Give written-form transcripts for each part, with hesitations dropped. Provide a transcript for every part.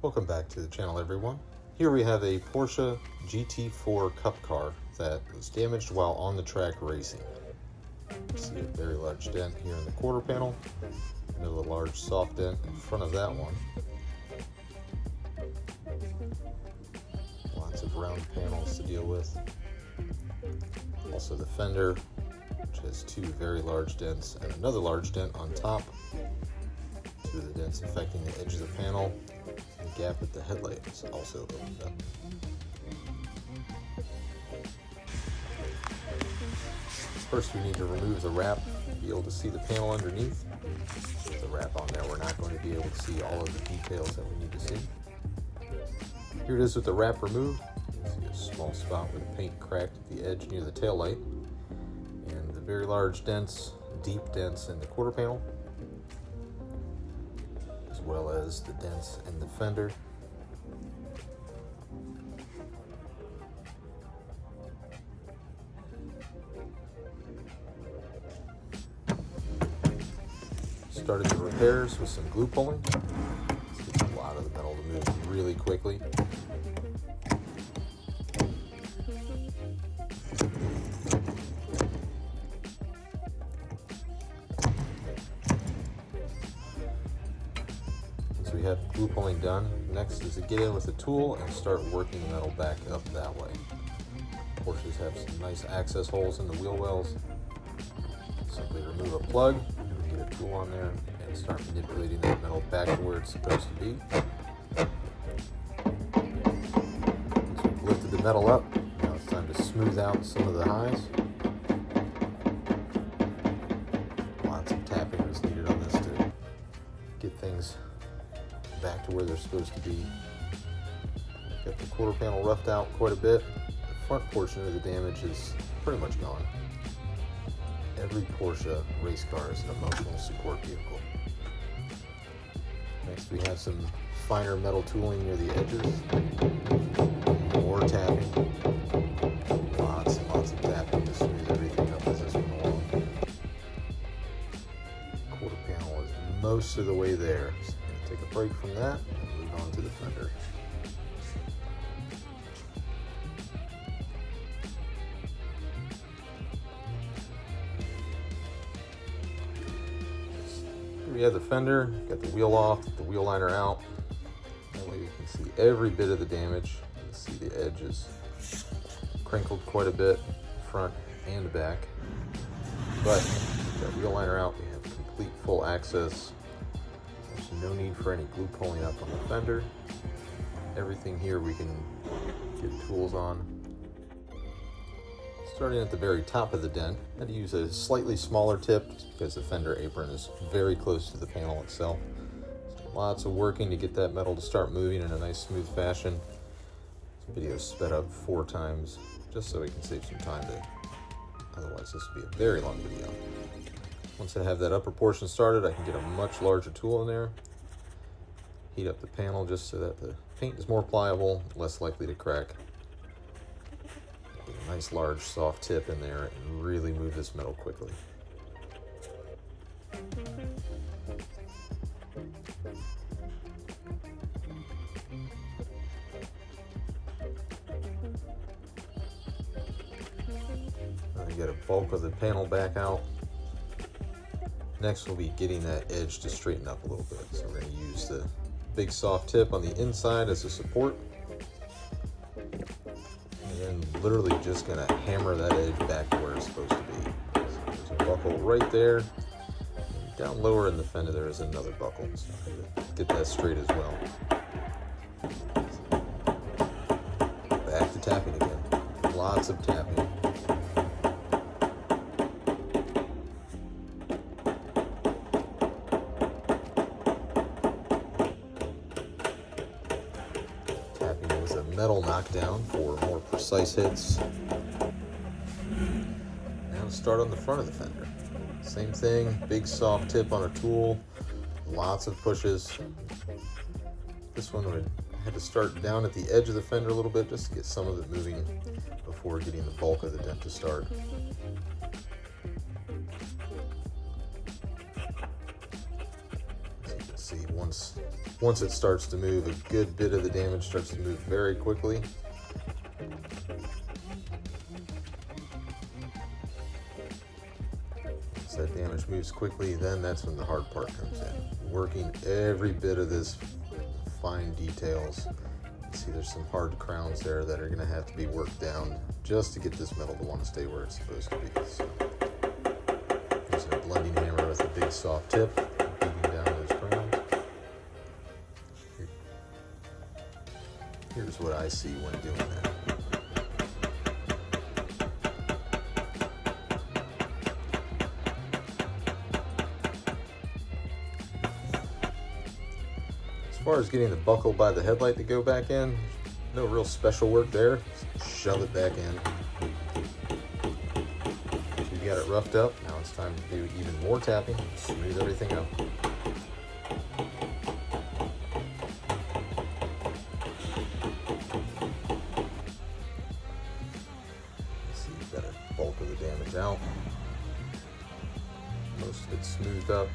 Welcome back to the channel, everyone. Here we have a Porsche GT4 Cup car that was damaged while on the track racing. You see a very large dent here in the quarter panel, another large soft dent in front of that one. Lots of round panels to deal with. Also the fender, which has two very large dents and another large dent on top. Two of the dents affecting the edge of the panel. The gap at the headlight is also opened up. First, we need to remove the wrap to be able to see the panel underneath. With the wrap on there, we're not going to be able to see all of the details that we need to see. Here it is with the wrap removed. You see a small spot where the paint cracked at the edge near the taillight, and the very large dents, deep dents in the quarter panel, as well as the dents in the fender. Started the repairs with some glue pulling. This gets a lot of the metal to move really quickly. Once we have glue pulling done, next is to get in with a tool and start working the metal back up that way. Porsches have some nice access holes in the wheel wells. Simply remove a plug, get a tool on there, and start manipulating that metal back to where it's supposed to be. Once we've lifted the metal up, now it's time to smooth out some of the highs. Lots of tapping is needed on this to get things back to where they're supposed to be. Got the quarter panel roughed out quite a bit. The front portion of the damage is pretty much gone. Every Porsche race car is an emotional support vehicle. Next, we have some finer metal tooling near the edges. More tapping. Lots and lots of tapping to smooth everything up as this went along. Quarter panel is most of the way there. So I'm going to take a break from that and move on to the fender. We have the fender, got the wheel off, the wheel liner out. That way you can see every bit of the damage. You can see the edge is crinkled quite a bit, front and back. But with that wheel liner out, we have complete full access. There's no need for any glue pulling up on the fender. Everything here we can get tools on. Starting at the very top of the dent, I had to use a slightly smaller tip because the fender apron is very close to the panel itself. So lots of working to get that metal to start moving in a nice smooth fashion. This video is sped up 4 times just so we can save some time otherwise this would be a very long video. Once I have that upper portion started, I can get a much larger tool in there. Heat up the panel just so that the paint is more pliable, less likely to crack. Get a nice large soft tip in there and really move this metal quickly. Get a bulk of the panel back out. Next we'll be getting that edge to straighten up a little bit. So we're going to use the big soft tip on the inside as a support. And then literally just going to hammer that edge back to where it's supposed to be. So there's a buckle right there. And down lower in the fender there is another buckle. So I'm going to get that straight as well. Back to tapping again. Lots of tapping. Metal knockdown for more precise hits. Now start on the front of the fender. Same thing, big soft tip on a tool, lots of pushes. This one I had to start down at the edge of the fender a little bit just to get some of it moving before getting the bulk of the dent to start. As you can see, once it starts to move, a good bit of the damage starts to move very quickly. As that damage moves quickly, then that's when the hard part comes in. Working every bit of this fine details. See, there's some hard crowns there that are going to have to be worked down just to get this metal to want to stay where it's supposed to be. So, using a blending hammer with a big soft tip, beating down those crowns. Here's what I see when doing that. As far as getting the buckle by the headlight to go back in, no real special work there. Just shove it back in. Once you got it roughed up, now it's time to do even more tapping, smooth everything up. Let's see, you've got a bulk of the damage out. Most of it's smoothed up.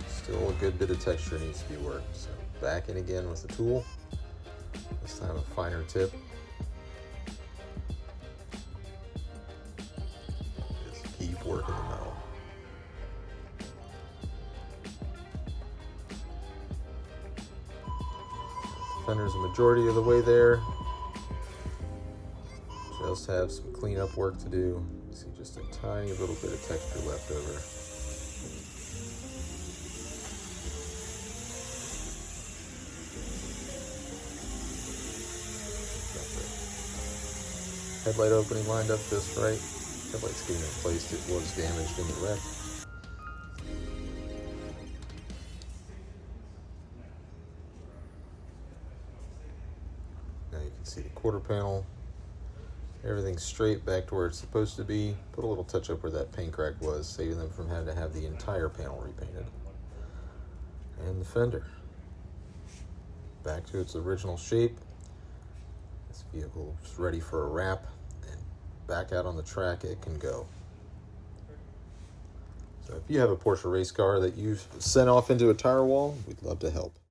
Still a good bit of texture needs to be worked. So back in again with the tool, this time a finer tip. Just keep working the metal. The fender's the majority of the way there. Just have some cleanup work to do. See, just a tiny little bit of texture left over. Headlight opening lined up just right. Headlight's getting replaced. It was damaged in the wreck. Now you can see the quarter panel. Everything's straight back to where it's supposed to be. Put a little touch up where that paint crack was, saving them from having to have the entire panel repainted. And the fender. Back to its original shape. This vehicle is ready for a wrap. Back out on the track it can go. So if you have a Porsche race car that you've sent off into a tire wall, we'd love to help.